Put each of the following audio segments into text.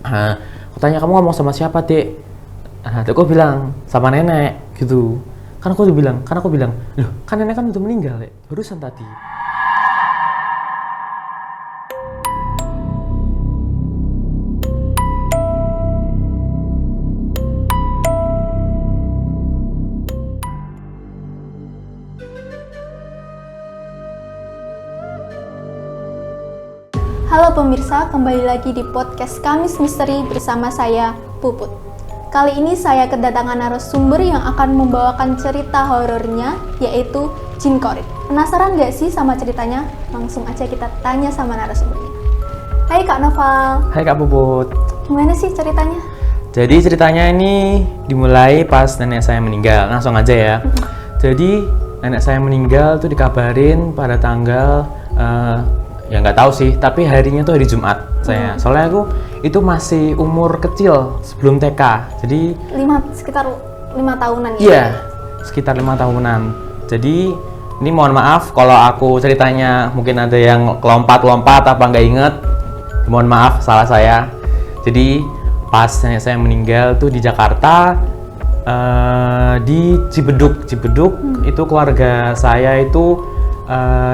Aku tanya, kamu ngomong sama siapa, Dek? Aku bilang sama nenek gitu. Kan aku bilang, loh kan nenek kan udah meninggal ya, barusan tadi. Halo pemirsa, kembali lagi di podcast Kamis Misteri bersama saya, Puput. Kali ini saya kedatangan narasumber yang akan membawakan cerita horornya, yaitu Jin Korit. Penasaran gak sih sama ceritanya? Langsung aja kita tanya sama narasumbernya. Hai Kak Noval. Hai Kak Puput. Gimana sih ceritanya? Jadi ceritanya ini dimulai pas nenek saya meninggal. Langsung aja ya. Jadi nenek saya meninggal tuh dikabarin pada tanggal ya nggak tahu sih, tapi harinya tuh hari Jumat saya. Soalnya aku itu masih umur kecil sebelum TK. Jadi sekitar 5 tahunan ya? Iya, sekitar 5 tahunan. Jadi ini mohon maaf kalau aku ceritanya mungkin ada yang lompat-lompat apa nggak inget. Mohon maaf, salah saya. Jadi pas nenek saya meninggal tuh di Jakarta, di Cibeduk itu keluarga saya itu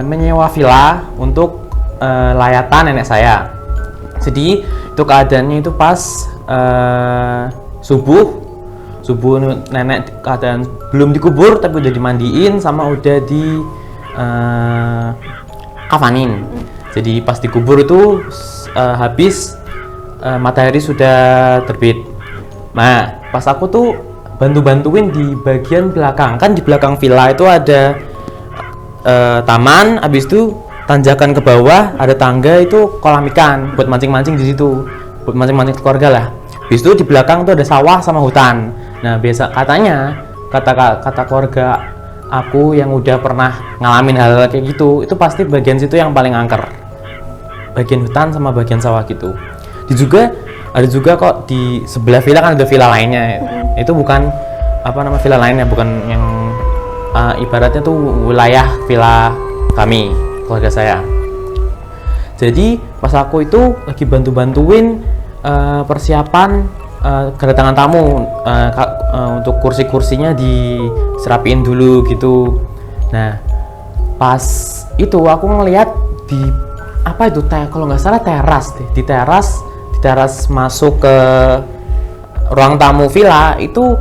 menyewa villa untuk layatan nenek saya. Jadi itu keadaannya itu pas subuh nenek keadaan belum dikubur tapi udah dimandiin sama udah di kafanin. Jadi pas dikubur itu habis matahari sudah terbit. Nah pas aku tuh bantuin di bagian belakang, kan di belakang villa itu ada taman, habis itu tanjakan ke bawah ada tangga, itu kolam ikan buat mancing-mancing di situ, buat mancing-mancing keluarga lah. Habis itu di belakang tuh ada sawah sama hutan. Nah biasa katanya kata keluarga aku yang udah pernah ngalamin hal kayak gitu, itu pasti bagian situ yang paling angker, bagian hutan sama bagian sawah gitu. Ada juga kok di sebelah villa kan ada villa lainnya. Itu bukan villa lainnya, bukan yang ibaratnya tuh wilayah villa kami, keluarga saya. Jadi pas aku itu lagi bantuin persiapan kedatangan tamu, untuk kursinya diserapiin dulu gitu. Nah pas itu aku ngeliat di kalau nggak salah teras deh, di teras masuk ke ruang tamu villa itu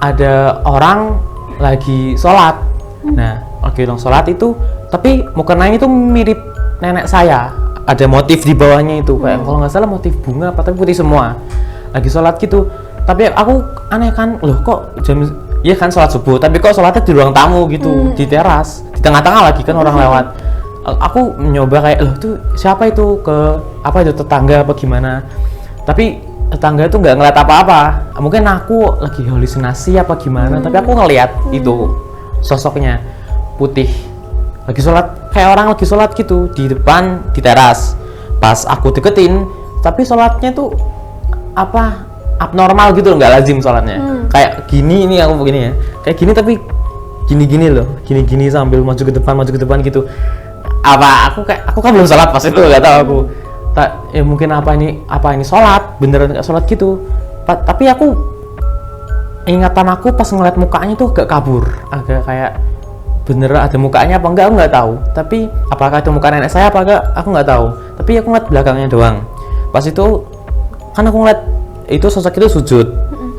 ada orang lagi sholat. Nah lagi sholat itu, tapi mukenanya itu mirip nenek saya, ada motif di bawahnya itu kayak kalau nggak salah motif bunga apa, tapi putih semua, lagi sholat gitu. Tapi aku aneh kan, loh kok ya kan sholat subuh tapi kok sholatnya di ruang tamu gitu, di teras, di tengah-tengah lagi kan orang lewat. Aku nyoba kayak, loh tuh siapa itu, itu tetangga apa gimana, tapi tetangga tuh nggak ngeliat apa-apa. Mungkin aku lagi halusinasi apa gimana, tapi aku ngeliat itu sosoknya putih lagi sholat, kayak orang lagi sholat gitu di depan di teras. Pas aku deketin, tapi sholatnya tuh abnormal gitu, nggak lazim sholatnya. Kayak gini, ini aku begini ya, kayak gini tapi gini loh, gini sambil maju ke depan gitu. Aku kan belum sholat pas itu, nggak tahu aku. Ya mungkin apa ini sholat, beneran nggak sholat gitu. Tapi ingatan aku pas ngeliat mukanya tuh agak kabur, agak kayak bener ada mukanya apa enggak, aku nggak tahu. Tapi apakah itu muka nenek saya apa enggak, aku nggak tahu. Tapi aku ngeliat belakangnya doang. Pas itu kan aku ngeliat itu sosok itu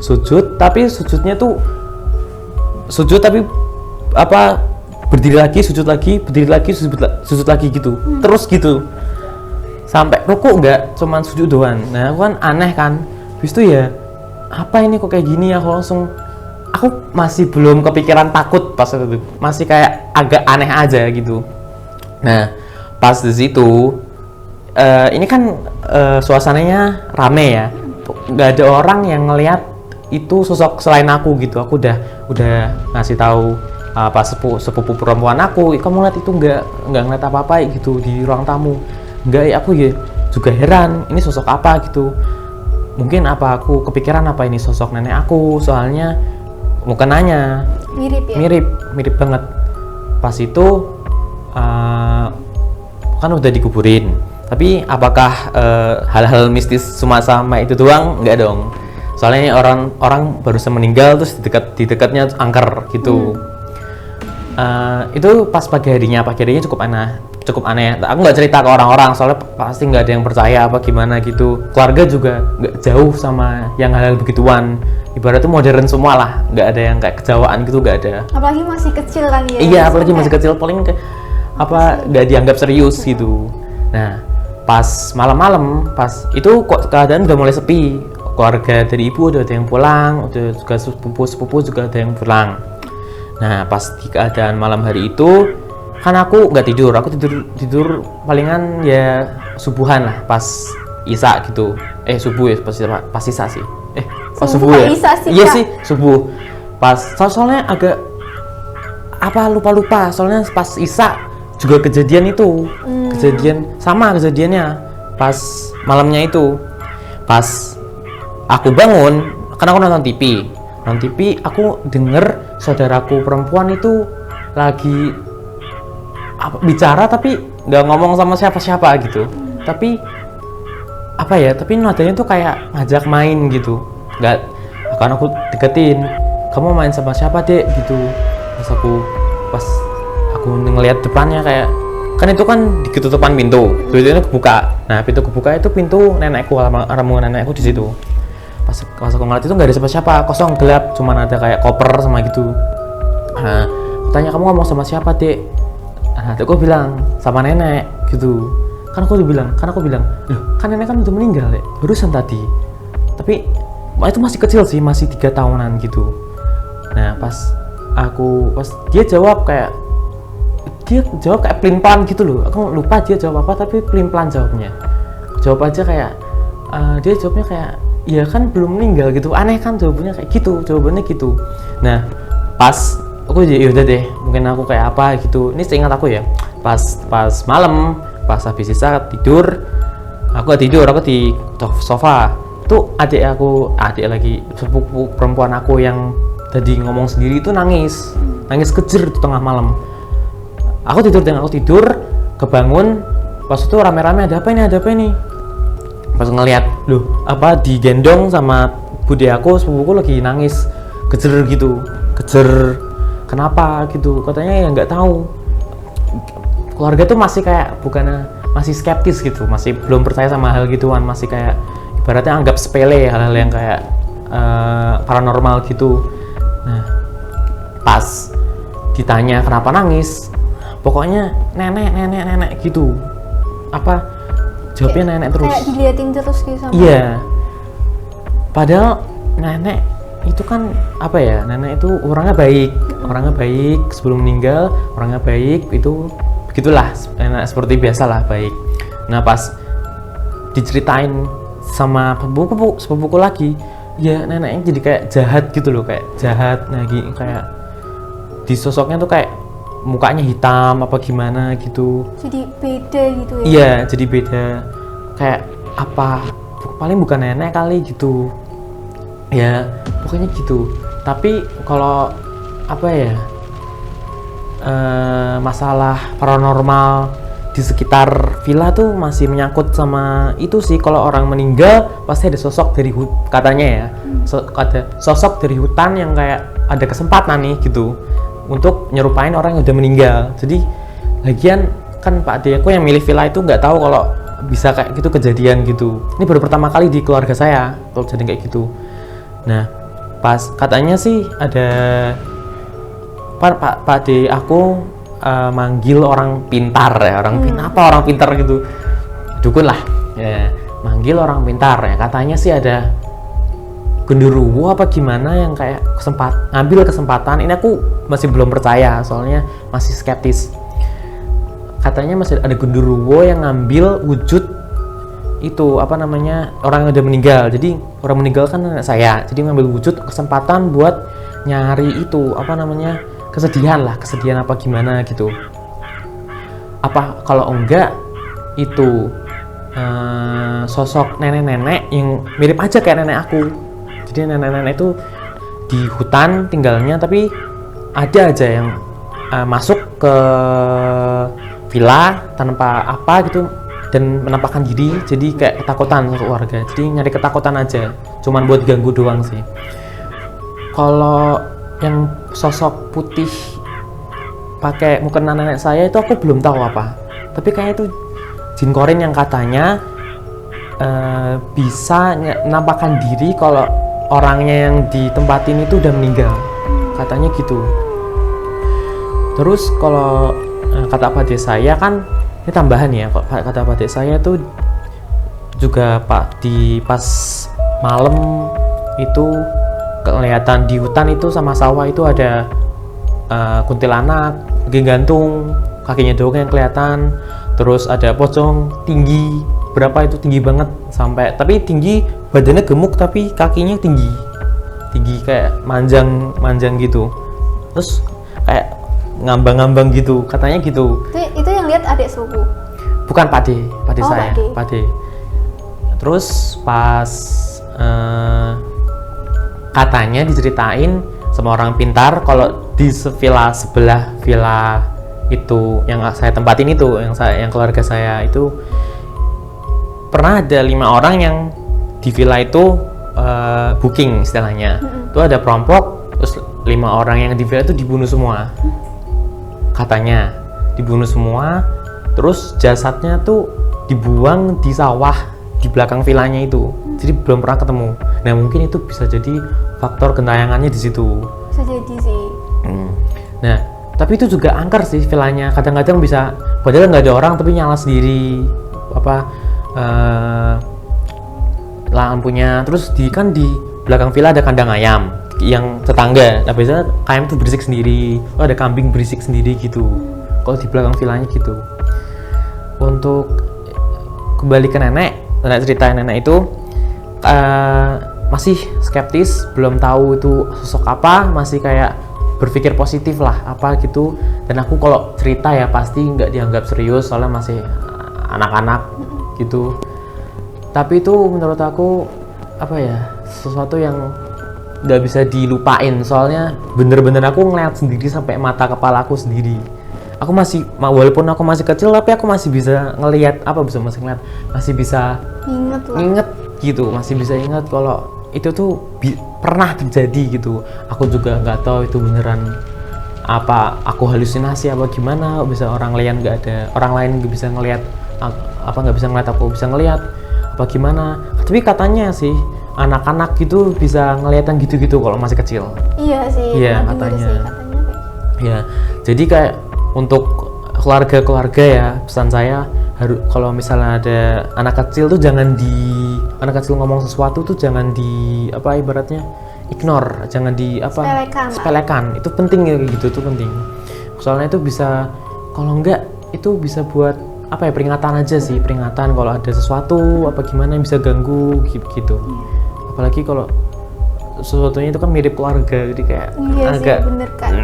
sujud, tapi sujudnya tuh sujud tapi berdiri lagi, sujud lagi, berdiri lagi, sujud lagi gitu. Terus gitu sampai ruku, enggak cuman sujud doang. Nah aku kan aneh kan, habis itu ya apa ini kok kayak gini ya, aku masih belum kepikiran takut pas itu, masih kayak agak aneh aja gitu. Nah pas di situ ini kan suasananya rame ya, nggak ada orang yang ngelihat itu sosok selain aku gitu. Aku udah ngasih tahu sepupu perempuan aku, kamu lihat itu nggak ngeliat apa-apa gitu di ruang tamu. Enggak, aku ya juga heran, ini sosok apa gitu. Mungkin aku kepikiran apa ini sosok nenek aku, soalnya mukenanya mirip banget. Pas itu kan udah dikuburin, Tapi apakah hal-hal mistis cuma sama itu doang? Enggak dong. Soalnya orang barusan meninggal terus di dekatnya angker gitu. Itu pas pagi harinya cukup aneh. Aku nggak cerita ke orang-orang soalnya pasti nggak ada yang percaya apa gimana gitu. Keluarga juga nggak jauh sama yang hal-hal begituan. Ibaratnya modern semua lah, nggak ada yang kayak kejawaan gitu, nggak ada. Apalagi masih kecil kan ya. Iya, apalagi masih kecil, paling nggak dianggap serius gitu. Nah, pas malam-malam, pas itu kok keadaan udah mulai sepi. Keluarga dari ibu udah ada yang pulang, udah juga sepupu juga ada yang pulang. Nah, pas di keadaan malam hari itu kan aku nggak tidur, aku tidur palingan ya subuhan lah, pas isya gitu. Subuh ya, pas isya sih. Pas subuh ya? Iya sih, subuh. Pas soalnya agak lupa. Soalnya pas isya juga kejadian itu. Kejadiannya pas malamnya itu. Pas aku bangun, karena aku nonton TV, aku denger saudaraku perempuan itu lagi bicara tapi nggak ngomong sama siapa-siapa gitu. Tapi nadanya tuh kayak ngajak main gitu. Nggak, akan aku deketin, kamu main sama siapa dek gitu. Pas aku ngeliat depannya kayak, kan itu kan di ketutupan pintu kebuka. Nah, pintu kebuka itu pintu nenekku, alamat nenekku di situ. Pas aku ngeliat itu nggak ada siapa-siapa, kosong, gelap, cuman ada kayak koper sama gitu. Nah, aku tanya, kamu ngomong sama siapa dek? Nah, aku bilang sama nenek gitu. Kan aku bilang, loh kan nenek kan udah meninggal ya, barusan tadi. Tapi itu masih kecil sih, masih 3 tahunan gitu. Nah, pas dia jawab kayak pelin-pelan gitu loh. Aku lupa dia jawab apa, tapi pelin-pelan jawabnya. Jawab aja kayak dia jawabnya kayak, ya kan belum meninggal gitu. Aneh kan jawabannya gitu. Nah, pas aku ya udah deh, mungkin aku kayak apa gitu. Ini seingat aku ya. Pas malam, pas habis isya tidur, aku di sofa. Tuh adik lagi, sepupu perempuan aku yang tadi ngomong sendiri itu nangis kejer di tengah malam. Aku tidur, kebangun, pas itu rame-rame ada apa ini? Pas ngeliat, loh digendong sama bude aku, sepupuku lagi nangis kejer gitu. Kenapa gitu? Katanya ya nggak tahu. Keluarga tuh masih skeptis gitu, masih belum percaya sama hal gituan, masih kayak ibaratnya anggap sepele hal-hal yang kayak paranormal gitu. Nah, pas ditanya kenapa nangis, pokoknya nenek gitu. Jawabnya nenek terus. Kayak diliatin terus gitu sama. Iya. Padahal nenek itu kan nenek itu orangnya baik sebelum meninggal, orangnya baik, itu begitulah, enak seperti biasa lah, baik. Nah, pas diceritain sama sepupuku lagi, ya neneknya jadi kayak jahat gitu loh, kayak jahat lagi, kayak di sosoknya tuh kayak mukanya hitam apa gimana gitu. Jadi beda gitu ya? Iya, jadi beda, kayak paling bukan nenek kali gitu ya, pokoknya gitu. Tapi kalau masalah paranormal di sekitar villa tuh masih menyangkut sama itu sih. Kalau orang meninggal pasti ada sosok dari katanya ya, ada sosok dari hutan yang kayak ada kesempatan nih gitu untuk nyerupain orang yang udah meninggal. Jadi lagian kan Pak Ade aku yang milih villa itu nggak tahu kalau bisa kayak gitu kejadian gitu. Ini baru pertama kali di keluarga saya kalau jadi kayak gitu. Nah, pas katanya sih ada Pak Ade aku manggil orang pintar ya, orang pintar gitu, dukun lah ya, manggil orang pintar ya, katanya sih ada genderuwo apa gimana yang kayak ngambil kesempatan. Ini aku masih belum percaya soalnya masih skeptis. Katanya masih ada genderuwo yang ngambil wujud itu orang yang udah meninggal. Jadi orang meninggal kan nenek saya, jadi ngambil wujud kesempatan buat nyari itu kesedihan apa gimana gitu. Kalau enggak itu sosok nenek-nenek yang mirip aja kayak nenek aku. Jadi nenek-nenek itu di hutan tinggalnya, tapi ada aja yang masuk ke villa tanpa gitu, dan menampakkan diri, jadi kayak ketakutan untuk warga, jadi nyari ketakutan aja, cuman buat ganggu doang sih. Kalau yang sosok putih pakai mukena nenek saya itu aku belum tahu apa, tapi kayak itu jin korin yang katanya bisa menampakkan diri kalau orangnya yang ditempatin itu udah meninggal, katanya gitu. Terus kalau kata Pak Desa saya kan, ini tambahan ya, kata Pak Desa saya tuh juga Pak, di pas malam itu kelihatan di hutan itu sama sawah itu ada kuntilanak, gantung, kakinya doang yang kelihatan. Terus ada pocong tinggi, berapa itu tinggi banget, sampai tapi tinggi, badannya gemuk tapi kakinya tinggi kayak manjang gitu. Terus kayak ngambang gitu, katanya gitu. Itu yang lihat adik sepupu? Bukan Pak De Oh, saya, Pak De. Terus pas katanya diceritain sama orang pintar kalau di villa sebelah villa itu yang saya tempatin itu, yang keluarga saya itu pernah ada 5 orang yang di villa itu booking istilahnya. Itu ada perampok, terus 5 orang yang di villa itu dibunuh semua. Katanya dibunuh semua, terus jasadnya tuh dibuang di sawah di belakang villanya itu, jadi belum pernah ketemu. Nah mungkin itu bisa jadi faktor gentayangannya di situ. Bisa jadi sih. Nah tapi itu juga angker sih villanya, kadang-kadang bisa padahal nggak ada orang tapi nyala sendiri lampunya. Terus di belakang villa ada kandang ayam yang tetangga. Nah biasanya ayam tuh berisik sendiri, ada kambing berisik sendiri gitu kalau di belakang villanya gitu. Untuk kembali ke nenek cerita nenek itu masih skeptis, belum tahu itu sosok apa, masih kayak berpikir positif lah apa gitu. Dan aku kalau cerita ya pasti nggak dianggap serius soalnya masih anak-anak gitu. Tapi itu menurut aku apa ya, sesuatu yang nggak bisa dilupain, soalnya bener-bener aku ngeliat sendiri sampai mata kepala aku sendiri. Aku masih, walaupun aku masih kecil tapi aku masih bisa ngelihat masih bisa inget gitu, masih bisa ingat kalau itu tuh pernah terjadi gitu. Aku juga nggak tahu itu beneran apa aku halusinasi apa gimana, bisa orang lain nggak bisa ngelihat nggak bisa ngeliat, aku bisa ngelihat apa gimana. Tapi katanya sih anak-anak gitu bisa ngeliatan gitu-gitu kalau masih kecil. Iya sih, iya katanya. Ya jadi kayak untuk keluarga ya, pesan saya kalau misalnya ada anak kecil tuh anak kecil ngomong sesuatu tuh jangan ibaratnya ignore, jangan sepelekan. Itu penting ya, gitu tuh penting. Soalnya itu bisa, kalau enggak itu bisa buat peringatan aja sih, peringatan kalau ada sesuatu apa gimana yang bisa ganggu gitu. Apalagi kalau sesuatunya itu kan mirip keluarga, jadi kayak agak sih, bener kan.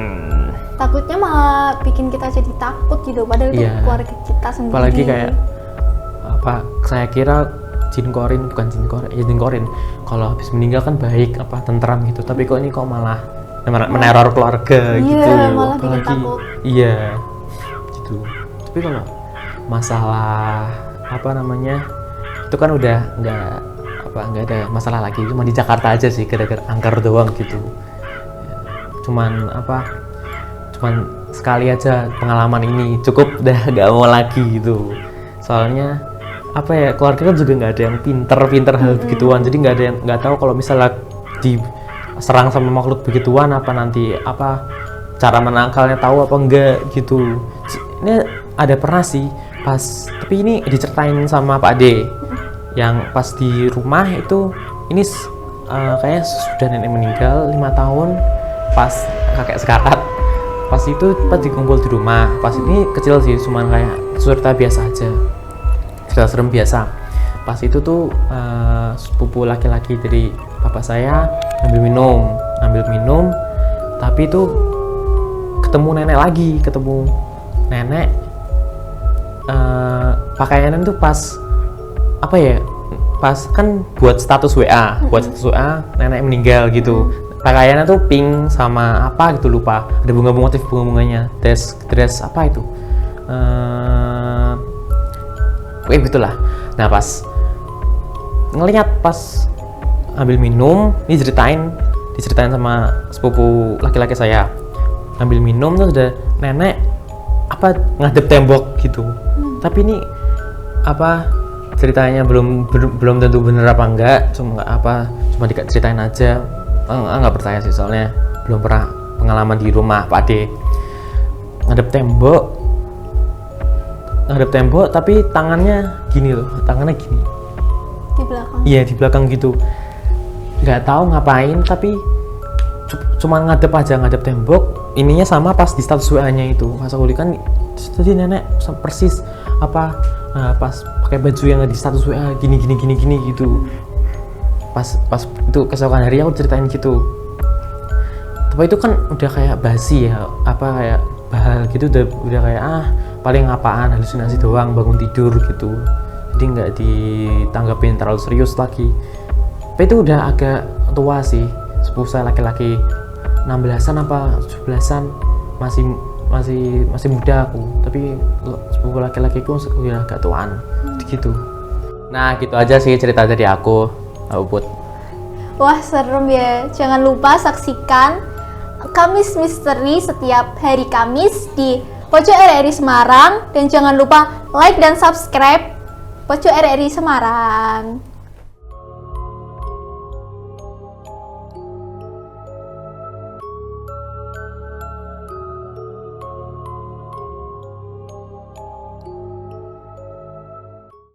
Takutnya malah bikin kita jadi takut gitu, padahal itu keluarga kita sendiri. Apalagi kayak saya kira jin korin kalau habis meninggal kan baik, tentram gitu, tapi kok ini malah meneror keluarga gitu. Malah bikin takut. Iya gitu. Tapi kalau masalah itu kan udah nggak ada masalah lagi, cuma di Jakarta aja sih gara-gara angker doang gitu. Cuman sekali aja pengalaman ini cukup, udah nggak mau lagi gitu. Soalnya keluarga kan juga nggak ada yang pinter hal begituan, jadi nggak tahu kalau misalnya diserang sama makhluk begituan nanti cara menangkalnya, tahu apa enggak gitu. Ini ada pernah sih tapi ini diceritain sama Pak Ade yang pas di rumah itu, ini kayaknya sudah nenek meninggal 5 tahun, pas kakek sekarat. Pas dikumpul di rumah, pas ini kecil sih, cuman kayak cerita biasa aja, cerita serem biasa. Pas itu tuh sepupu laki-laki dari bapak saya ambil minum, tapi itu ketemu nenek pakaiannya tuh pas kan buat status WA, nenek meninggal gitu. Pakaiannya tuh pink sama gitu, lupa, ada motif bunga-bunganya, dress itu kayak gitulah. Nah pas ngelihat pas ambil minum, ini diceritain sama sepupu laki-laki saya, ambil minum terus ada nenek apa ngadep tembok gitu. Tapi ini apa ceritanya belum tentu bener apa enggak, cuma diceritain aja. Nggak percaya sih, soalnya belum pernah pengalaman di rumah Pak Ade. Ngadep tembok tapi tangannya gini Di belakang. iya di belakang gitu, nggak tahu ngapain tapi cuma ngadep tembok. Ininya sama pas di status WA-nya itu pas aku lihat kan, tadi nenek persis apa pas pakai baju yang di status WA gini gitu. Pas itu keesokan hari aku ceritain gitu. Tapi itu kan udah kayak basi ya, apa kayak bahal gitu, udah kayak paling apaan, halusinasi doang, bangun tidur gitu. Jadi nggak ditanggapin terlalu serius lagi. Tapi itu udah agak tua sih, sepupu saya laki-laki 16-an apa 17-an, masih muda aku, tapi sepupu laki-lakiku udah agak tuaan gitu. Nah gitu aja sih cerita dari aku, Mbak Puput. Wah serem ya, jangan lupa saksikan Kamis Misteri setiap hari Kamis di Pojok RRI Semarang, dan jangan lupa like dan subscribe Pojok RRI Semarang.